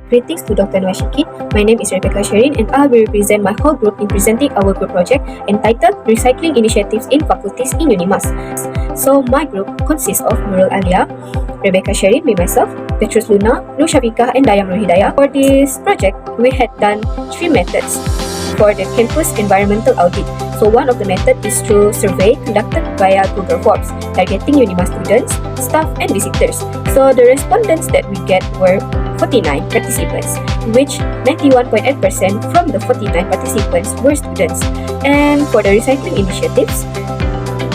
Greetings to Dr. Nwashikin. My name is Rebecca Sherin and I will represent my whole group in presenting our group project entitled Recycling Initiatives in Faculties in Unimas. So my group consists of Nurul Alia, Rebecca Sherin, me myself, Petrus Luna, Nur Shafiqah and Dayam Nur Hidayah. For this project, we had done 3 methods for the campus environmental audit. So one of the methods is through survey conducted via Google Forms, targeting Unimas students, staff and visitors. So the respondents that we get were 49 participants, which 91.8% from the 49 participants were students. And for the recycling initiatives,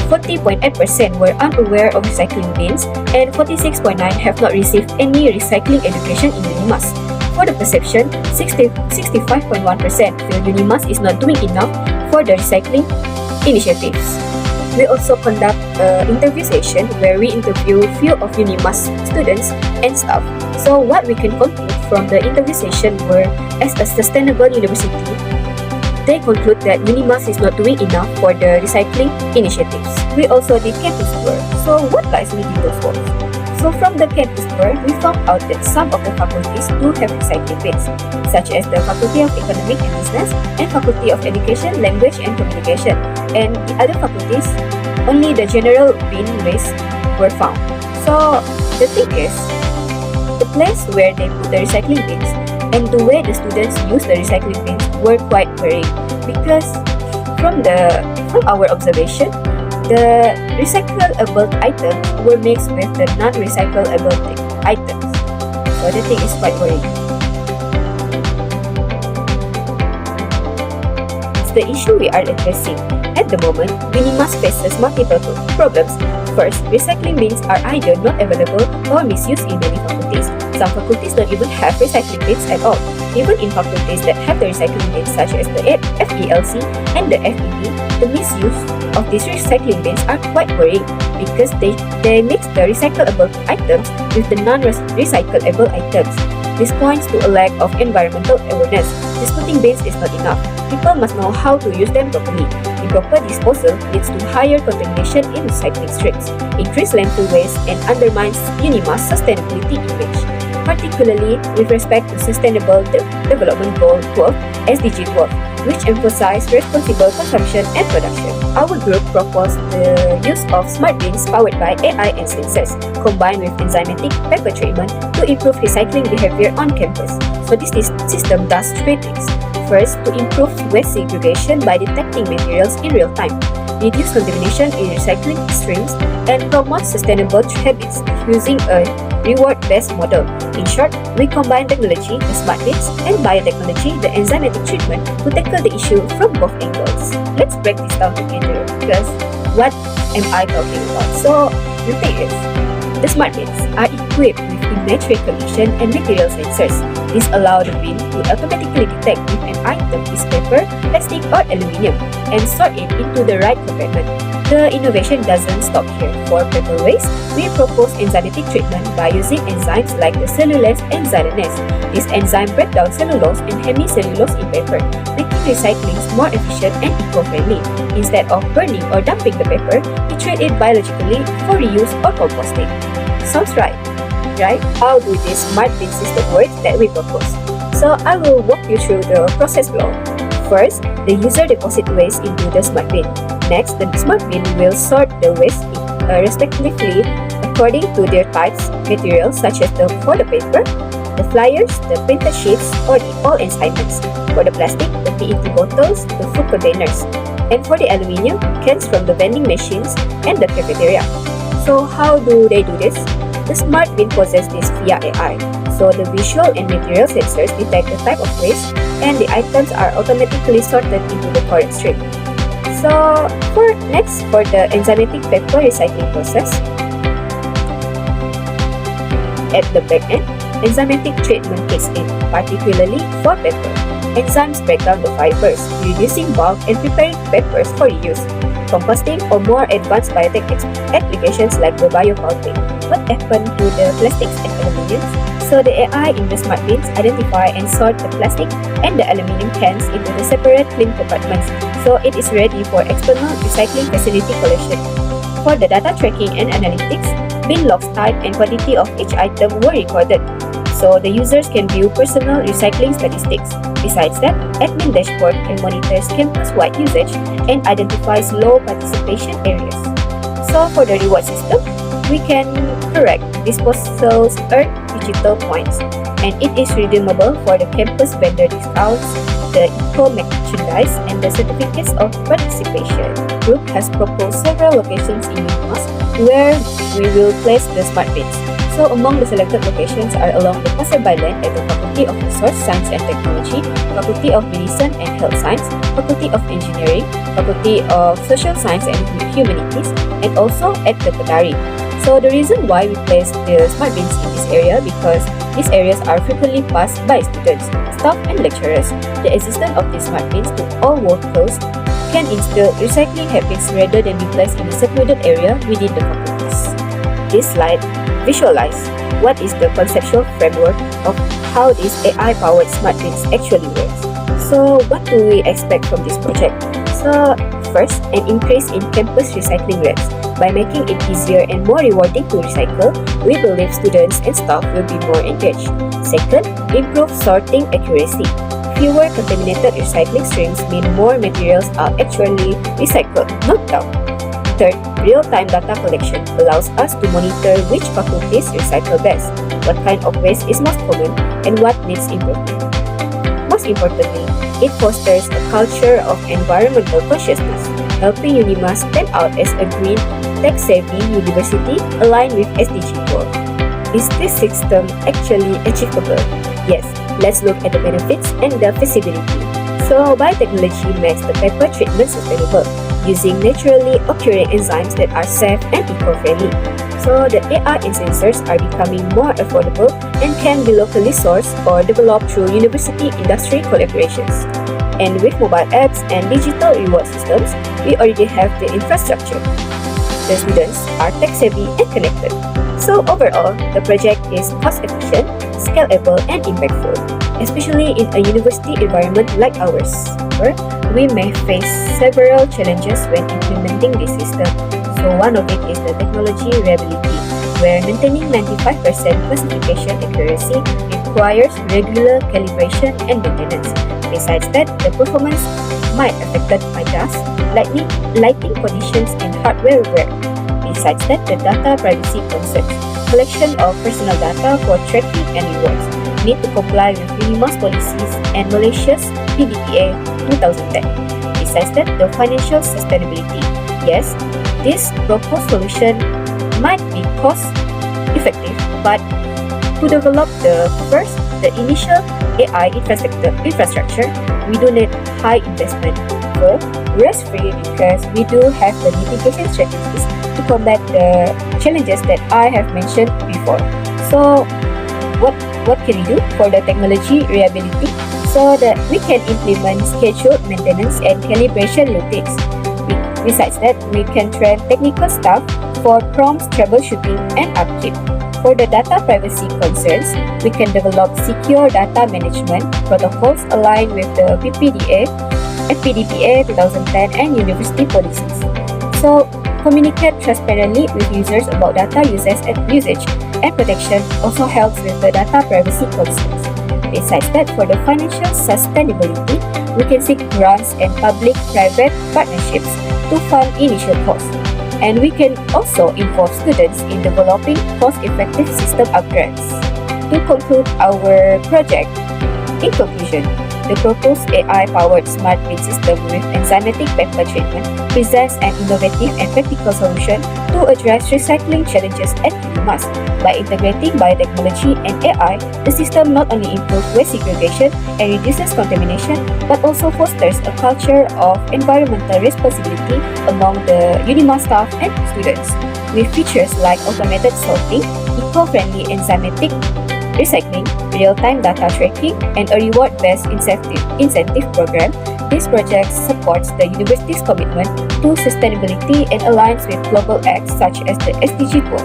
40.8% were unaware of recycling bins and 46.9% have not received any recycling education in Unimas. For the perception, 65.1% feel Unimas is not doing enough for the recycling initiatives. We also conduct an interview session where we interview few of Unimas students and staff. So what we can conclude from the interview session were, as a sustainable university, they conclude that Unimas is not doing enough for the recycling initiatives. We also did campus tour. So what lies within those walls? So from the campus tour, we found out that some of the faculties do have recycling bins, such as the Faculty of Economic and Business and Faculty of Education, Language and Communication. And the other faculties, only the general bin waste were found. So the thing is, the place where they put the recycling bins and the way the students use the recycling bins were quite varying, because from our observation, the recyclable items were mixed with the non-recyclable items. So the thing is quite worrying. It's the issue we are addressing. At the moment, Unimas faces multiple problems. First, recycling bins are either not available or misused in many faculties. Some faculties don't even have recycling bins at all. Even in faculties that have the recycling bins such as the FELC and the FEB, the misuse of these recycling bins are quite worrying because they mix the recyclable items with the non-recyclable items. This points to a lack of environmental awareness. Disposing bins is not enough. People must know how to use them properly. Improper disposal leads to higher contamination in recycling streams, increased landfill waste, and undermines Unimas' sustainability image, particularly with respect to Sustainable Development Goal 12, SDG 12, which emphasize responsible consumption and production. Our group proposed the use of smart bins powered by AI and sensors, combined with enzymatic paper treatment to improve recycling behavior on campus. So this system does 3 things. First, to improve waste segregation by detecting materials in real time, reduce contamination in recycling streams, and promote sustainable habits using a reward-based model. In short, we combine technology, the smart bins, and biotechnology, the enzymatic treatment, to tackle the issue from both angles. Let's break this down together, because what am I talking about? So, the thing is, the smart bins are equipped with image recognition and material sensors. This allows the bin to automatically detect if an item is paper, plastic, or aluminium and sort it into the right compartment. The innovation doesn't stop here. For paper waste, we propose enzymatic treatment by using enzymes like the cellulase and xylanase. This enzyme breaks down cellulose and hemicellulose in paper, making recycling more efficient and eco-friendly. Instead of burning or dumping the paper, we treat it biologically for reuse or composting. Sounds right? How do this smart bin system work that we propose? So I will walk you through the process flow. First, the user deposits waste into the smart bin. Next, the smart bin will sort the waste respectively according to their types, materials such as for the paper, the flyers, the printed sheets, or the all assignments. For the plastic, the PET bottles, the food containers. And for the aluminium, cans from the vending machines and the cafeteria. So how do they do this? The smart bin processes this via AI. So the visual and material sensors detect the type of waste and the items are automatically sorted into the correct stream. So for the enzymatic paper recycling process, at the back end, enzymatic treatment kicks in, particularly for paper. Enzymes break down the fibers, reducing bulk and preparing papers for reuse. Composting or more advanced biotech applications like the biopulping. What happened to the plastics and aluminiums? So the AI in the smart bins identify and sort the plastic and the aluminium cans into the separate clean compartments, so it is ready for external recycling facility collection. For the data tracking and analytics, bin logs type and quantity of each item were recorded. so the users can view personal recycling statistics. Besides that, admin dashboard can monitor campus-wide usage and identifies low participation areas. So for the reward system, we can correct disposals earned digital points, and it is redeemable for the campus vendor discounts, the eco-merchandise, and the certificates of participation. Group has proposed several locations in Unimas where we will place the smart bins. So among the selected locations are along the Pasarby Land at the Faculty of Resource Science and Technology, Faculty of Medicine and Health Science, Faculty of Engineering, Faculty of Social Science and Humanities, and also at the Petari. So the reason why we place the smart bins in this area because these areas are frequently passed by students, staff and lecturers. The existence of these smart bins to all workers can instill recycling habits rather than be placed in a secluded area within the faculties. This slide visualizes what is the conceptual framework of how this AI-powered smart bins actually works. So what do we expect from this project? So first, an increase in campus recycling rates. By making it easier and more rewarding to recycle, we believe students and staff will be more engaged. Second, improved sorting accuracy. Fewer contaminated recycling streams mean more materials are actually recycled, not dumped. Third, real-time data collection allows us to monitor which faculties recycle best, what kind of waste is most common, and what needs improvement. Most importantly, it fosters a culture of environmental consciousness, helping Unimas stand out as a green, tech-savvy university aligned with SDG goals. Is this system actually achievable? Yes, let's look at the benefits and the feasibility. So, biotechnology makes the paper treatment sustainable, using naturally occurring enzymes that are safe and eco-friendly. So, the AI and sensors are becoming more affordable and can be locally sourced or developed through university-industry collaborations. And with mobile apps and digital reward systems, we already have the infrastructure. The students are tech-savvy and connected. So overall, the project is cost-efficient, scalable, and impactful, especially in a university environment like ours, where we may face several challenges when implementing this system. So one of it is the technology reliability, where maintaining 95% classification accuracy requires regular calibration and maintenance. Besides that, the performance might affected by dust, lighting conditions, and hardware wear. Besides that, the data privacy concerns. Collection of personal data for tracking and rewards need to comply with Unimas policies and Malaysia's PDPA 2010. Besides that, the financial sustainability. Yes, this proposed solution might be cost-effective, but to develop the initial AI infrastructure, we do need high investment. But risk-free because we do have the mitigation strategies to combat the challenges that I have mentioned before. So, what can we do for the technology reliability? So that we can implement scheduled maintenance and calibration routines. Besides that, we can train technical staff for prompt troubleshooting and upkeep. For the data privacy concerns, we can develop secure data management protocols aligned with the PDPA 2010 and university policies. So, communicate transparently with users about data usage and protection also helps with the data privacy concerns. Besides that, for the financial sustainability, we can seek grants and public-private partnerships to fund initial costs. And we can also involve students in developing cost-effective system upgrades. To conclude our project, in conclusion, the proposed AI-powered smart bin system with enzymatic paper treatment presents an innovative and practical solution to address recycling challenges at Unimas. By integrating biotechnology and AI, the system not only improves waste segregation and reduces contamination, but also fosters a culture of environmental responsibility among the Unimas staff and students. With features like automated sorting, eco-friendly enzymatic recycling, real-time data tracking, and a reward-based incentive program, this project supports the university's commitment to sustainability and aligns with global acts such as the SDG goal.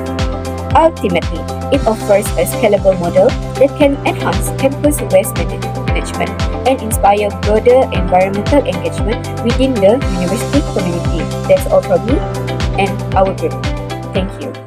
Ultimately, it offers a scalable model that can enhance campus waste management and inspire broader environmental engagement within the university community. That's all from me and our group. Thank you.